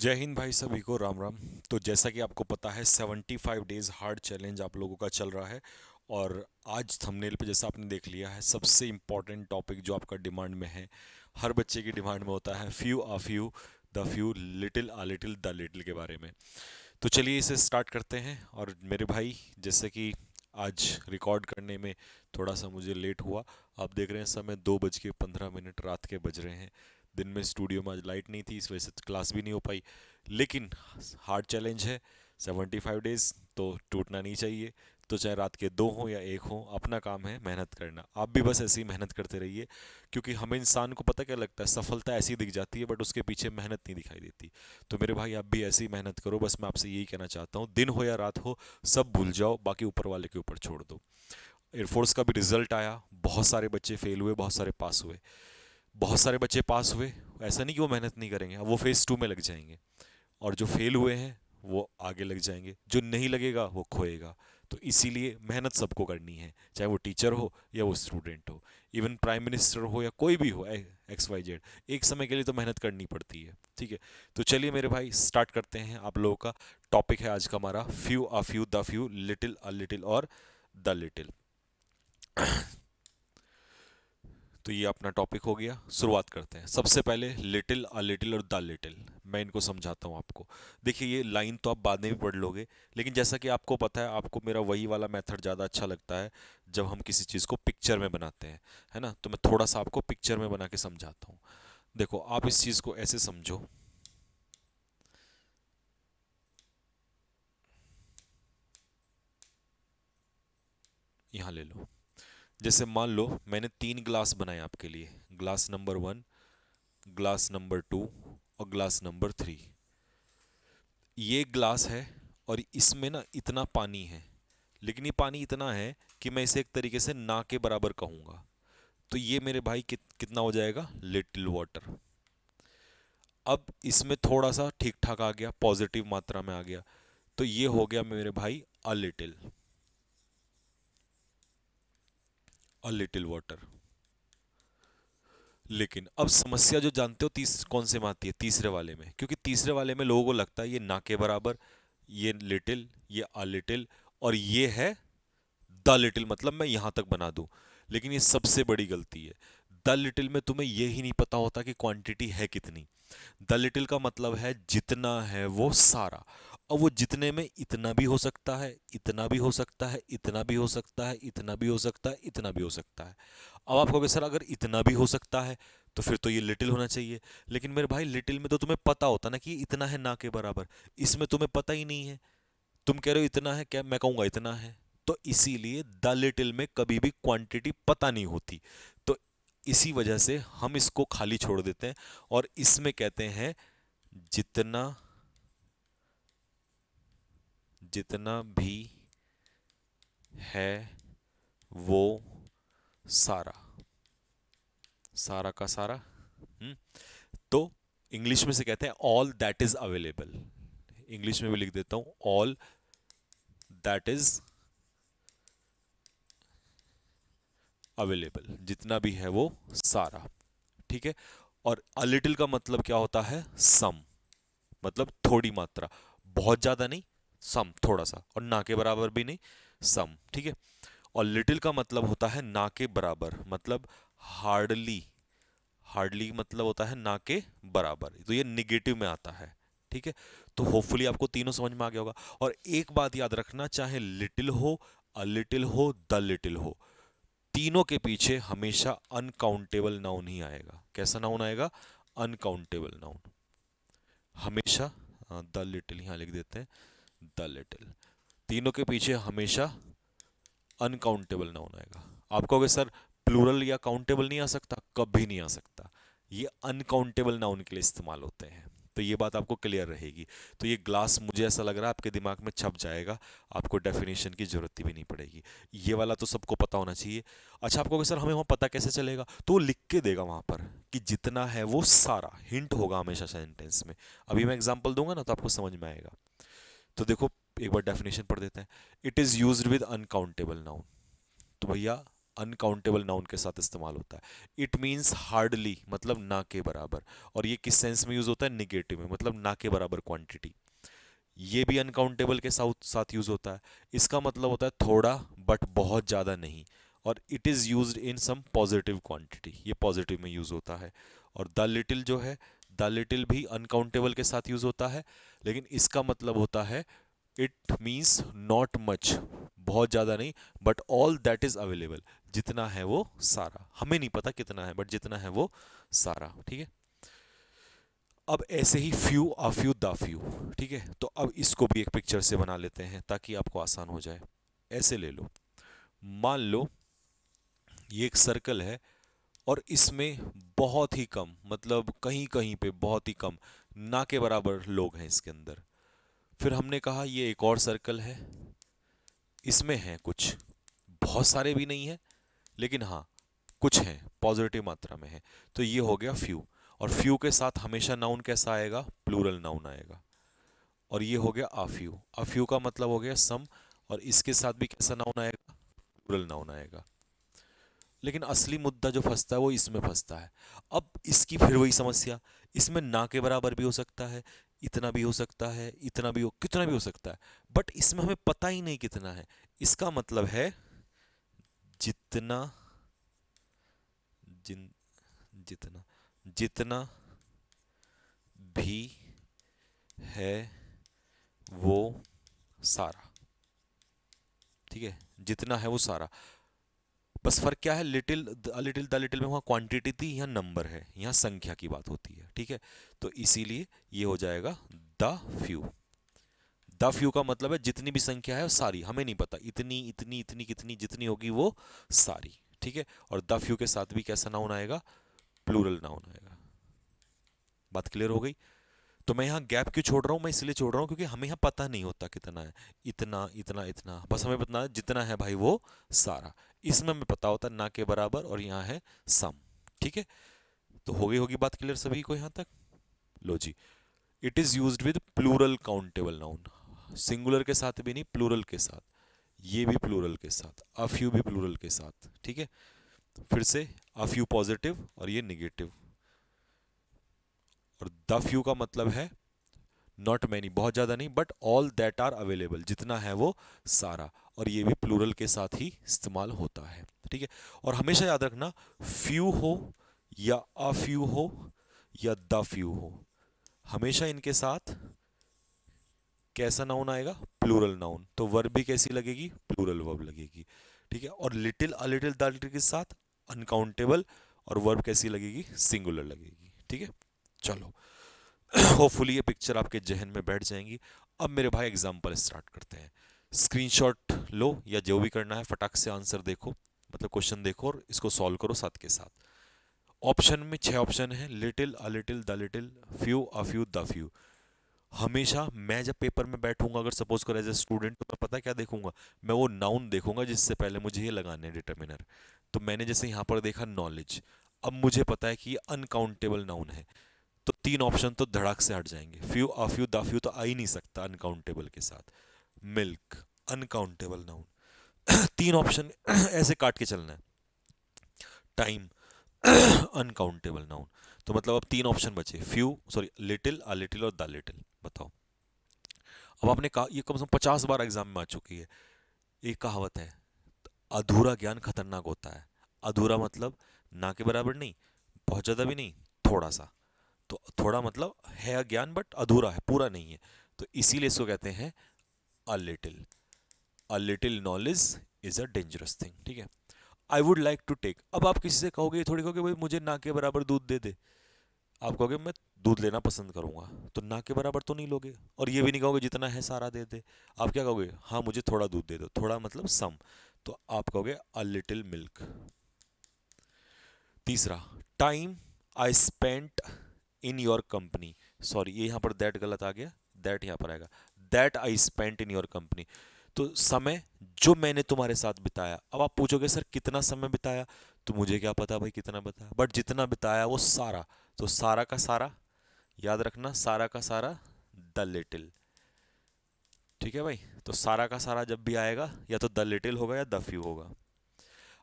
जय हिंद भाई, सभी को राम राम। तो जैसा कि आपको पता है 75 डेज हार्ड चैलेंज आप लोगों का चल रहा है। और आज थंबनेल पे जैसा आपने देख लिया है, सबसे इम्पोर्टेंट टॉपिक जो आपका डिमांड में है, हर बच्चे की डिमांड में होता है, few a few the few little uh little the little के बारे में। तो चलिए इसे स्टार्ट करते हैं। और मेरे भाई, जैसे कि आज रिकॉर्ड करने में थोड़ा सा मुझे लेट हुआ। आप देख रहे हैं समय 2:15 रात के बज रहे हैं। दिन में स्टूडियो में आज लाइट नहीं थी, इस वजह से क्लास भी नहीं हो पाई। लेकिन हार्ड चैलेंज है, 75 डेज तो टूटना नहीं चाहिए। तो चाहे रात के 2 हों या 1 हों, अपना काम है मेहनत करना। आप भी बस ऐसे ही मेहनत करते रहिए, क्योंकि हमें इंसान को पता क्या लगता है, सफलता ऐसी दिख जाती है बट उसके पीछे मेहनत नहीं दिखाई देती। तो मेरे भाई, आप भी ऐसे ही मेहनत करो। बस मैं आपसे यही कहना चाहता हूँ, दिन हो या रात हो, सब भूल जाओ, बाकी ऊपर वाले के ऊपर छोड़ दो। एयरफोर्स का भी रिजल्ट आया, बहुत सारे बच्चे फेल हुए, बहुत सारे पास हुए। बहुत सारे बच्चे पास हुए, ऐसा नहीं कि वो मेहनत नहीं करेंगे, अब वो फेज़ 2 में लग जाएंगे। और जो फेल हुए हैं वो आगे लग जाएंगे, जो नहीं लगेगा वो खोएगा। तो इसीलिए मेहनत सबको करनी है, चाहे वो टीचर हो या वो स्टूडेंट हो, इवन प्राइम मिनिस्टर हो या कोई भी हो, एक्स वाई जेड। एक समय के लिए तो मेहनत करनी पड़ती है, ठीक है। तो चलिए मेरे भाई, स्टार्ट करते हैं। आप लोगों का टॉपिक है आज का हमारा, few a few the few little a little और द लिटिल। तो ये अपना टॉपिक हो गया। शुरुआत करते हैं। सबसे पहले लिटिल अ लिटिल और द लिटिल, मैं इनको समझाता हूँ आपको। देखिए, ये लाइन तो आप बाद में भी पढ़ लोगे, लेकिन जैसा कि आपको पता है, आपको मेरा वही वाला मेथड ज़्यादा अच्छा लगता है जब हम किसी चीज़ को पिक्चर में बनाते हैं, है ना। तो मैं थोड़ा सा आपको पिक्चर में बना के समझाता हूँ। देखो, आप इस चीज़ को ऐसे समझो, यहाँ ले लो। जैसे मान लो मैंने 3 ग्लास बनाए आपके लिए, ग्लास नंबर 1, ग्लास नंबर 2 और ग्लास नंबर 3। ये ग्लास है और इसमें ना इतना पानी है, लेकिन ये पानी इतना है कि मैं इसे एक तरीके से ना के बराबर कहूंगा। तो ये मेरे भाई कितना हो जाएगा, लिटिल वाटर। अब इसमें थोड़ा सा ठीक ठाक आ गया, पॉजिटिव मात्रा में आ गया, तो ये हो गया मेरे भाई अ लिटिल, अ लिटिल वाटर। लेकिन अब समस्या जो जानते हो तीस कौन से में आती है, तीसरे वाले में, क्योंकि तीसरे वाले में लोगों को लगता है ये ना के बराबर, ये लिटिल, ये अ लिटिल, और ये है द लिटिल, मतलब मैं यहां तक बना दूं। लेकिन ये सबसे बड़ी गलती है। द लिटिल में तुम्हें ये ही नहीं पता होता कि क्वांटिटी है कितनी। द लिटिल का मतलब है जितना है वो सारा। और वो जितने में इतना भी हो सकता है, इतना भी हो सकता है, इतना भी हो सकता है, इतना भी हो सकता है, इतना भी हो सकता है। अब आप कहोगे सर, अगर इतना भी हो सकता है तो फिर तो ये लिटिल होना चाहिए। लेकिन मेरे भाई, लिटिल में तो तुम्हें पता होता ना कि इतना है ना के बराबर। इसमें तुम्हें पता ही नहीं है। तुम कह रहे हो इतना है, क्या मैं कहूंगा इतना है। तो इसीलिए द लिटिल में कभी भी क्वांटिटी पता नहीं होती। तो इसी वजह से हम इसको खाली छोड़ देते हैं और इसमें कहते हैं जितना, जितना भी है वो सारा, सारा का सारा। हम्म तो इंग्लिश में से कहते हैं all that is available. English में भी लिख देता हूं, ऑल दैट इज अवेलेबल, जितना भी है वो सारा, ठीक है। और अ लिटिल का मतलब क्या होता है, सम, मतलब थोड़ी मात्रा, बहुत ज्यादा नहीं, सम थोड़ा सा, और ना के बराबर भी नहीं, सम, ठीक है। और लिटिल का मतलब होता है ना के बराबर, मतलब हार्डली, हार्डली मतलब होता है ना के बराबर, तो ये निगेटिव में आता है, ठीक है। तो होपफुली आपको तीनों समझ में आ गया होगा। और एक बात याद रखना, चाहे लिटिल हो, अ लिटिल हो, द लिटिल हो, तीनों के पीछे हमेशा अनकाउंटेबल नाउन ही आएगा। कैसा नाउन आएगा, अनकाउंटेबल नाउन, हमेशा। द लिटिल यहाँ लिख देते हैं, द लिटिल, तीनों के पीछे हमेशा अनकाउंटेबल नाउन आएगा। आप कहोगे सर, प्लूरल या काउंटेबल नहीं आ सकता, कभी नहीं आ सकता। ये अनकाउंटेबल नाउन के लिए इस्तेमाल होते हैं। तो ये बात आपको क्लियर रहेगी। तो ये ग्लास मुझे ऐसा लग रहा है आपके दिमाग में छप जाएगा, आपको डेफिनेशन की जरूरत भी नहीं पड़ेगी। ये वाला तो सबको पता होना चाहिए। अच्छा, आपको सर हमें वहाँ पता कैसे चलेगा, तो वो लिख के देगा वहाँ पर कि जितना है वो सारा, हिंट होगा हमेशा सेंटेंस में। अभी मैं एग्जांपल दूंगा ना तो आपको समझ में आएगा। तो देखो, एक बार डेफिनेशन पढ़ देते हैं। It is used with uncountable noun. तो भैया, अनकाउंटेबल नाउन के साथ इस्तेमाल होता है। इट मीन्स हार्डली, मतलब ना के बराबर। और ये किस सेंस में यूज होता है? निगेटिव में, मतलब ना के बराबर क्वांटिटी। ये भी अनकाउंटेबल के साथ साथ यूज होता है। इसका मतलब होता है थोड़ा बट बहुत ज़्यादा नहीं। और it is used in some positive quantity, ये पॉजिटिव में यूज होता है। और द लिटिल जो है, द लिटिल भी अनकाउंटेबल के साथ यूज होता है, लेकिन इसका मतलब होता है इट मीन्स नॉट मच, बहुत ज़्यादा नहीं, but all that is available, जितना है वो सारा। हमें नहीं पता कितना है, बट जितना है वो सारा। ठीक है। अब ऐसे ही few, a few, the few. ठीक है, तो अब इसको भी एक पिक्चर से बना लेते हैं ताकि आपको आसान हो जाए। ऐसे ले लो, मान लो ये एक सर्कल है और इसमें बहुत ही कम, मतलब कहीं कहीं पे बहुत ही कम, ना के बराबर लोग हैं इसके अंदर। फिर हमने कहा ये एक और सर्कल है, इसमें हैं कुछ, बहुत सारे भी नहीं है, लेकिन हाँ कुछ हैं, पॉजिटिव मात्रा में है। तो ये हो गया फ्यू। और फ्यू के साथ हमेशा नाउन कैसा आएगा? प्लूरल नाउन आएगा। और ये हो गया आफ्यू। अफ्यू का मतलब हो गया सम, और इसके साथ भी कैसा नाउन आएगा? प्लूरल नाउन आएगा। लेकिन असली मुद्दा जो फंसता है वो इसमें फंसता है। अब इसकी फिर वही समस्या, इसमें ना के बराबर भी हो सकता है, इतना भी हो सकता है, इतना भी हो, कितना भी हो सकता है, बट इसमें हमें पता ही नहीं कितना है। इसका मतलब है जितना, जिन जितना जितना भी है वो सारा। ठीक है, जितना है वो सारा। बस फर्क क्या है? लिटिल, लिटिल द लिटिल में वहाँ क्वांटिटी थी, यहाँ नंबर है, यहाँ संख्या की बात होती है। ठीक है, तो इसीलिए ये हो जाएगा द फ्यू। द फ्यू का मतलब है जितनी भी संख्या है वो सारी, हमें नहीं पता इतनी इतनी इतनी कितनी, जितनी होगी वो सारी। ठीक है, और द फ्यू के साथ भी कैसा नाउन आएगा? प्लूरल नाउन आएगा। बात क्लियर हो गई? तो मैं यहाँ गैप क्यों छोड़ रहा हूँ? मैं इसलिए छोड़ रहा हूँ क्योंकि हमें यहाँ पता नहीं होता कितना है, इतना इतना इतना, बस हमें पता है जितना है भाई वो सारा। इसमें हमें पता होता है ना के बराबर, और यहाँ है सम। ठीक है, तो हो गई होगी बात क्लियर सभी को यहाँ तक? लो जी, it is used with plural countable noun. Singular के साथ भी नहीं, प्लूरल के साथ। ये भी प्लूरल के साथ, अ फ्यू भी प्लूरल के साथ। ठीक है, फिर से अ फ्यू पॉजिटिव और ये निगेटिव। और द फ्यू का मतलब है नॉट मैनी, बहुत ज्यादा नहीं, but all that are available, जितना है वो सारा। और ये भी प्लूरल के साथ ही इस्तेमाल होता है। ठीक है, और हमेशा याद रखना, फ्यू हो या अ फ्यू हो या द फ्यू हो, हमेशा इनके साथ कैसा नाउन आएगा? Plural noun. तो वर्ब भी कैसी लगेगी? प्लूरल वर्ब लगेगी। ठीक है, और little, a little, the little के साथ अनकाउंटेबल, और वर्ब कैसी लगेगी? सिंगुलर लगेगी। ठीक है, चलो होपफुली ये पिक्चर आपके जहन में बैठ जाएंगी। अब मेरे भाई एग्जाम्पल स्टार्ट करते हैं। स्क्रीनशॉट लो या जो भी करना है, फटाक से आंसर देखो, मतलब क्वेश्चन देखो और इसको सॉल्व करो साथ के साथ। ऑप्शन में 6 ऑप्शन है, little, a little, the little, few, a few, the few. हमेशा मैं जब पेपर में बैठूंगा, अगर सपोज करो एज ए स्टूडेंट, तो मैं पता क्या देखूंगा? मैं वो नाउन देखूंगा जिससे पहले मुझे ये लगाने हैं डिटर्मिनर। तो मैंने जैसे यहाँ पर देखा नॉलेज, अब मुझे पता है कि ये अनकाउंटेबल नाउन है, तो 3 ऑप्शन तो धड़ाक से हट जाएंगे। Few, a few, the few तो आ ही नहीं सकता अनकाउंटेबल के साथ। Milk, uncountable noun. 3 ऑप्शन ऐसे काट के चलना है। Time, uncountable noun. तो मतलब अब 3 ऑप्शन बचे, few, sorry, little, a little और द लिटिल। बताओ। अब आपने कहा, ये कम से कम 50 बार एग्जाम में आ चुकी है। एक कहावत है, अधूरा ज्ञान खतरनाक होता है। अधूरा मतलब ना के बराबर नहीं, बहुत ज्यादा भी नहीं, थोड़ा सा। तो थोड़ा मतलब है ज्ञान बट अधूरा है, पूरा नहीं है। तो इसीलिए इसको कहते हैं a little. A little knowledge is a dangerous thing. ठीक है, I would like to take. अब आप किसी से कहोगे, थोड़ी कहोगे भाई मुझे ना के बराबर दूध दे दे, आप कहोगे मैं दूध लेना पसंद करूंगा, तो ना के बराबर तो नहीं लोगे, और ये भी नहीं कहोगे जितना है सारा दे दे। आप क्या कहोगे? हाँ मुझे थोड़ा दूध दे दो, थोड़ा मतलब सम। तो आप कहोगे अ लिटिल मिल्क। तीसरा, time I spent in your company. Sorry, ये यहां पर दैट गलत आ गया, दैट यहां पर आएगा, that I spent in your company. तो समय जो मैंने तुम्हारे साथ बिताया। अब आप पूछोगे सर कितना समय बिताया, तो मुझे क्या पता भाई कितना बिताया, बट जितना बिताया वो सारा। तो सारा का सारा, याद रखना, सारा का सारा द लिटिल। ठीक है भाई, तो सारा का सारा जब भी आएगा या तो द लिटिल होगा या द फ्यू होगा।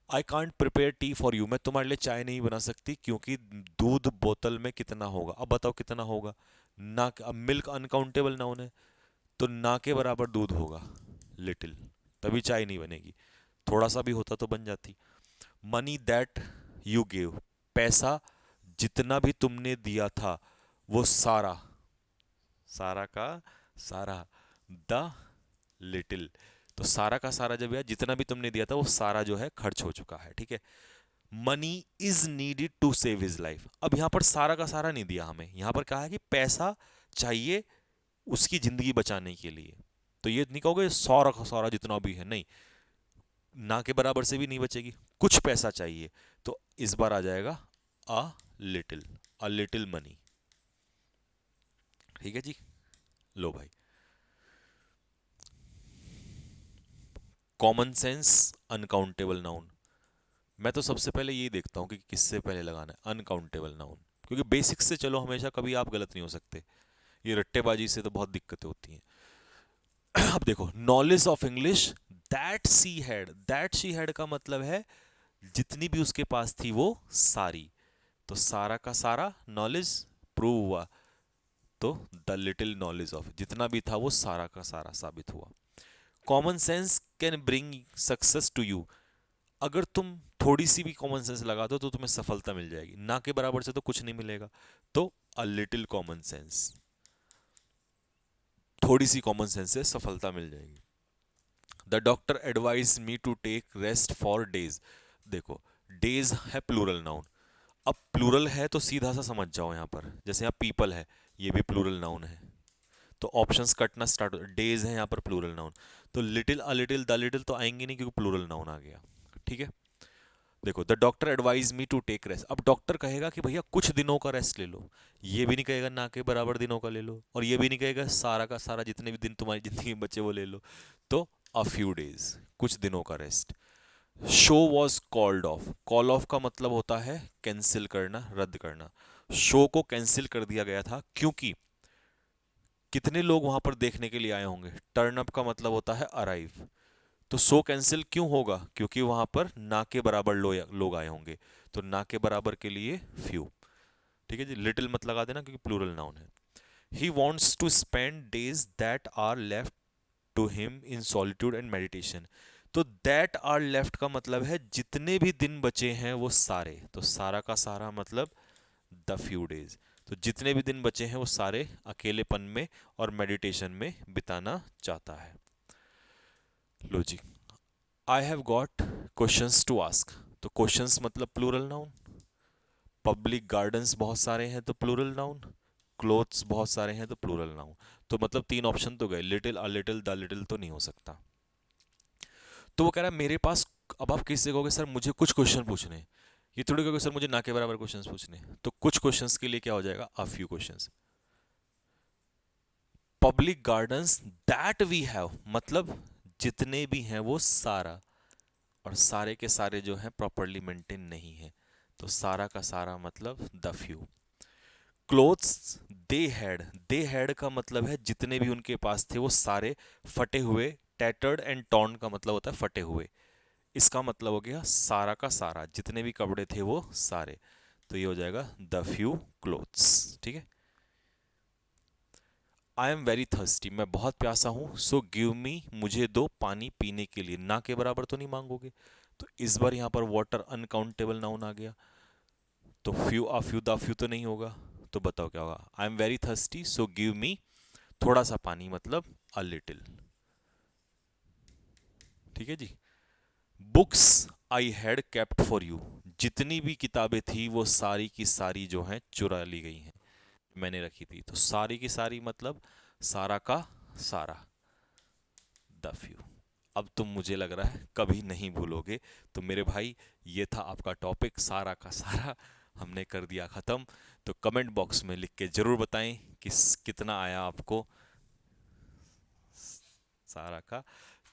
I can't prepare T for you, मैं तुम्हारे लिए चाय नहीं बना सकती क्योंकि दूध बोतल में कितना होगा। अब बताओ कितना होगा। ना, अब मिल्क अनकाउंटेबल नाउन है, तो ना के बराबर दूध होगा, लिटिल, तभी चाय नहीं बनेगी। थोड़ा सा भी होता तो बन जाती। मनी दैट यू गिव, पैसा जितना भी तुमने दिया था वो सारा, सारा का सारा, द लिटिल। तो सारा का सारा जब यार जितना भी तुमने दिया था वो सारा जो है खर्च हो चुका है, ठीक है। Money is needed to save his life, अब यहां पर सारा का सारा नहीं दिया हमें, यहां पर कहा है कि पैसा चाहिए उसकी जिंदगी बचाने के लिए। तो ये नहीं कहोगे सारा का सारा जितना भी है, नहीं, ना के बराबर से भी नहीं बचेगी, कुछ पैसा चाहिए। तो इस बार आ जाएगा अ लिटिल, अ लिटिल मनी, ठीक है जी। लो भाई, कॉमन सेंस अनकाउंटेबल नाउन। मैं तो सबसे पहले यही देखता हूँ कि किससे पहले लगाना है, अनकाउंटेबल नाउन, क्योंकि बेसिक्स से चलो हमेशा, कभी आप गलत नहीं हो सकते। ये रट्टेबाजी से तो बहुत दिक्कतें होती हैं। अब देखो, knowledge of English that she had का मतलब है जितनी भी उसके पास थी वो सारी। तो सारा का सारा नॉलेज प्रूव हुआ, तो द लिटिल नॉलेज ऑफ, जितना भी था वो सारा का सारा साबित हुआ। Common sense can bring success to you, अगर तुम थोड़ी सी भी कॉमन सेंस लगा दो तो तुम्हें सफलता मिल जाएगी, ना के बराबर से तो कुछ नहीं मिलेगा। तो अ लिटिल कॉमन सेंस, थोड़ी सी कॉमन सेंस से सफलता मिल जाएगी। The doctor advise me to take rest for days, देखो डेज है प्लूरल नाउन। अब प्लूरल है तो सीधा सा समझ जाओ, यहां पर जैसे यहाँ पीपल है, ये भी प्लूरल नाउन है, तो ऑप्शंस कटना स्टार्ट हो, डेज है यहाँ पर प्लूरल नाउन, तो little a little the little तो आएंगे नहीं क्योंकि प्लूरल नाउन आ गया, ठीक है। देखो, the doctor advise me to take rest, अब डॉक्टर कहेगा कि भैया कुछ दिनों का रेस्ट ले लो, ये भी नहीं कहेगा ना के बराबर दिनों का ले लो, और ये भी नहीं कहेगा सारा का सारा जितने भी दिन तुम्हारी जिंदगी में बचे वो ले लो। तो अ फ्यू डेज, कुछ दिनों का rest. Show was called off, call of का मतलब होता है कैंसिल करना, रद्द करना। शो को कैंसिल कर दिया गया था क्योंकि कितने लोग वहां पर देखने के लिए आए होंगे, टर्न अप का मतलब होता है अराइव। तो शो कैंसिल क्यों होगा, क्योंकि वहां पर ना के बराबर लोग आए होंगे, तो ना के बराबर के लिए फ्यू, ठीक है जी। लिटिल मत लगा देना क्योंकि प्लूरल नाउन है। He wants to spend days that are left to him in solitude and meditation, तो दैट आर लेफ्ट का मतलब है जितने भी दिन बचे हैं वो सारे, तो सारा का सारा मतलब द फ्यू डेज, तो जितने भी दिन बचे हैं वो सारे अकेलेपन में और मेडिटेशन में बिताना चाहता है। लो जी, I have got questions to ask, तो क्वेश्चंस मतलब प्लूरल नाउन। पब्लिक गार्डन्स बहुत सारे हैं तो प्लूरल नाउन। क्लोथ्स बहुत सारे हैं तो प्लूरल नाउन। तो मतलब तीन ऑप्शन तो गए, little a little the little तो नहीं हो सकता। तो वो कह रहा है मेरे पास, अब आप किससे कहोगे सर मुझे कुछ क्वेश्चन पूछने हैं, ये थोड़ी कहोगे सर मुझे ना के बराबर क्वेश्चंस पूछने हैं। तो कुछ क्वेश्चंस के लिए क्या हो जाएगा, a few questions. Public gardens that we have मतलब जितने भी हैं वो सारा, और सारे के सारे जो हैं प्रॉपरली मेंटेन नहीं है, तो सारा का सारा मतलब the few. Clothes they had का मतलब है जितने भी उनके पास थे वो सारे फटे हुए, टैटर्ड एंड टॉर्न का मतलब होता है फटे हुए, इसका मतलब हो गया सारा का सारा जितने भी कपड़े थे वो सारे, तो ये हो जाएगा द फ्यू क्लोथ्स, ठीक है। आई एम वेरी थर्स्टी, मैं बहुत प्यासा हूं, सो गिव मी मुझे दो पानी पीने के लिए, ना के बराबर तो नहीं मांगोगे, तो इस बार यहां पर वाटर अनकाउंटेबल नाउन आ गया, तो few a few the few तो नहीं होगा, तो बताओ क्या होगा, I am very thirsty so give me, थोड़ा सा पानी मतलब अ लिटिल, ठीक है जी। Books I had kept for you, जितनी भी किताबें थी वो सारी की सारी जो हैं चुरा ली गई हैं, मैंने रखी थी, तो सारी की सारी मतलब सारा का सारा, द फ्यू। अब तुम मुझे लग रहा है कभी नहीं भूलोगे। तो मेरे भाई, ये था आपका टॉपिक सारा का सारा, हमने कर दिया ख़त्म। तो कमेंट बॉक्स में लिख के ज़रूर बताएं कि कितना आया आपको सारा का,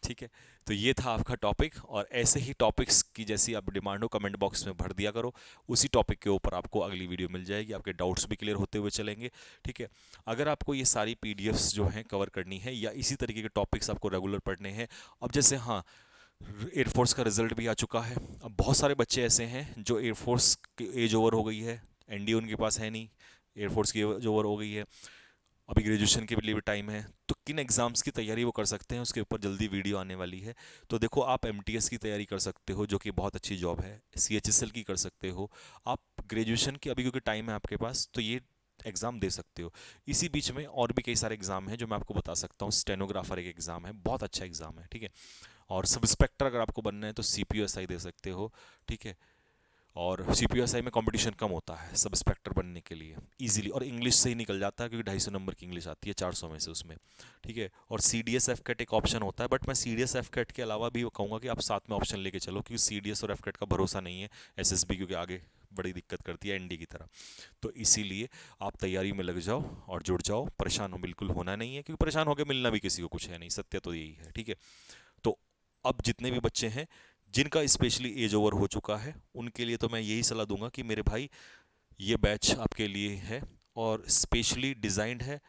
ठीक है। तो ये था आपका टॉपिक, और ऐसे ही टॉपिक्स की जैसी आप डिमांड हो कमेंट बॉक्स में भर दिया करो, उसी टॉपिक के ऊपर आपको अगली वीडियो मिल जाएगी, आपके डाउट्स भी क्लियर होते हुए चलेंगे, ठीक है। अगर आपको ये सारी पीडीएफ्स जो हैं कवर करनी है या इसी तरीके के टॉपिक्स आपको रेगुलर पढ़ने हैं, अब जैसे हाँ, एयरफोर्स का रिजल्ट भी आ चुका है। अब बहुत सारे बच्चे ऐसे हैं जो एयरफोर्स की एज ओवर हो गई है, एनडीए उनके पास है नहीं, एयरफोर्स की एज ओवर हो गई है, अभी ग्रेजुएशन के लिए भी टाइम है, तो किन एग्ज़ाम्स की तैयारी वो कर सकते हैं उसके ऊपर जल्दी वीडियो आने वाली है। तो देखो, आप एमटीएस की तैयारी कर सकते हो जो कि बहुत अच्छी जॉब है, सीएचएसएल की कर सकते हो आप, ग्रेजुएशन की अभी क्योंकि टाइम है आपके पास तो ये एग्ज़ाम दे सकते हो। इसी बीच में और भी कई सारे एग्ज़ाम हैं जो मैं आपको बता सकता हूँ। स्टेनोग्राफर एक एग्ज़ाम है, बहुत अच्छा एग्ज़ाम है, ठीक है। और सब इंस्पेक्टर अगर आपको बनना है तो सीपीयूएसआई दे सकते हो, ठीक है। और सीपीयूएसआई में कंपटीशन कम होता है सब इंस्पेक्टर बनने के लिए इजीली, और इंग्लिश से ही निकल जाता है क्योंकि 250 नंबर की इंग्लिश आती है 400 में से उसमें, ठीक है। और C D S F CAT एक ऑप्शन होता है, बट मैं C D S F CAT के अलावा भी कहूँगा कि आप साथ में ऑप्शन लेके चलो, क्योंकि सी डी एस और एफ कैट का भरोसा नहीं है एसएसबी, क्योंकि आगे बड़ी दिक्कत करती है एनडी की तरह। तो इसीलिए आप तैयारी में लग जाओ और जुड़ जाओ, परेशान हो बिल्कुल होना नहीं है, क्योंकि परेशान होकर मिलना भी किसी को कुछ है नहीं, सत्य तो यही है, ठीक है। तो अब जितने भी बच्चे हैं जिनका स्पेशली एज ओवर हो चुका है उनके लिए तो मैं यही सलाह दूंगा कि मेरे भाई, ये बैच आपके लिए है और स्पेशली डिजाइंड है।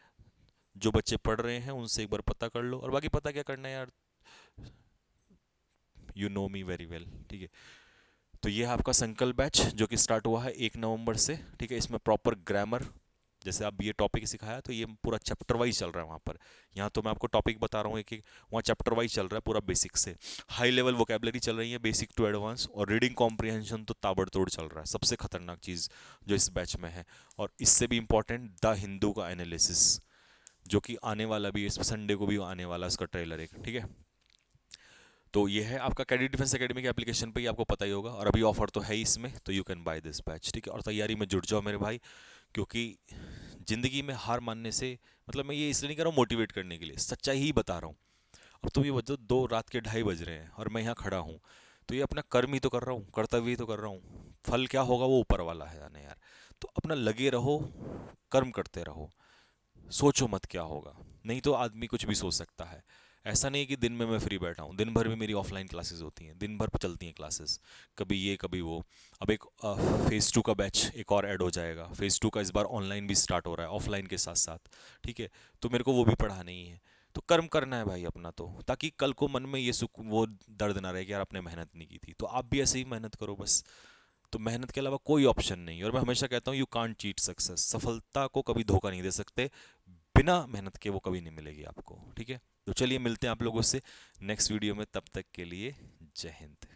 जो बच्चे पढ़ रहे हैं उनसे एक बार पता कर लो, और बाकी पता क्या करना है यार, you know me very well, ठीक है। तो ये है आपका संकल्प बैच जो कि स्टार्ट हुआ है 1 नवंबर से, ठीक है। इसमें प्रॉपर ग्रामर, जैसे आप ये टॉपिक सिखाया तो ये पूरा चैप्टर वाइज चल रहा है वहाँ पर। यहाँ तो मैं आपको टॉपिक बता रहा हूँ एक एक, वहाँ चैप्टर वाइज चल रहा है पूरा, बेसिक से हाई लेवल वोकेबलरी चल रही है, बेसिक टू एडवांस, और रीडिंग कॉम्प्रिहेंशन तो ताबड़तोड़ चल रहा है, सबसे खतरनाक चीज़ जो इस बैच में है। और इससे भी इंपॉर्टेंट द हिंदू का एनालिसिस, जो कि आने वाला भी, इस संडे को भी आने वाला इसका ट्रेलर एक, ठीक है। तो ये है आपका कैडेट डिफेंस एकेडमी के एप्लीकेशन पे ही आपको पता ही होगा, और अभी ऑफर तो है ही इसमें, तो you can by this batch, ठीक है। और तैयारी में जुट जाओ मेरे भाई, क्योंकि ज़िंदगी में हार मानने से, मतलब मैं ये इसलिए नहीं कर रहा हूँ मोटिवेट करने के लिए, सच्चाई ही बता रहा हूँ। अब तो ये वजह 2 रात के 2:30 बज रहे हैं और मैं यहाँ खड़ा हूँ, तो ये अपना कर्म ही तो कर रहा हूँ, कर्तव्य ही तो कर रहा हूँ, फल क्या होगा वो ऊपर वाला है जाने यार। तो अपना लगे रहो, कर्म करते रहो, सोचो मत क्या होगा, नहीं तो आदमी कुछ भी सोच सकता है। ऐसा नहीं है कि दिन में मैं फ्री बैठा हूँ, दिन भर में मेरी ऑफलाइन क्लासेस होती हैं, दिन भर चलती हैं क्लासेस, कभी ये कभी वो। अब एक फेज़ 2 का बैच एक और ऐड हो जाएगा, फेज़ 2 का इस बार ऑनलाइन भी स्टार्ट हो रहा है ऑफलाइन के साथ साथ, ठीक है। तो मेरे को वो भी पढ़ाना ही है, तो कर्म करना है भाई अपना, तो ताकि कल को मन में ये सुख वो दर्द ना रहे कि यार आपने मेहनत नहीं की थी। तो आप भी ऐसे ही मेहनत करो बस, तो मेहनत के अलावा कोई ऑप्शन नहीं है। और मैं हमेशा कहता हूँ, यू कांट चीट सक्सेस, सफलता को कभी धोखा नहीं दे सकते, बिना मेहनत के वो कभी नहीं मिलेगी आपको, ठीक है। तो चलिए मिलते हैं आप लोगों से नेक्स्ट वीडियो में, तब तक के लिए जय हिंद।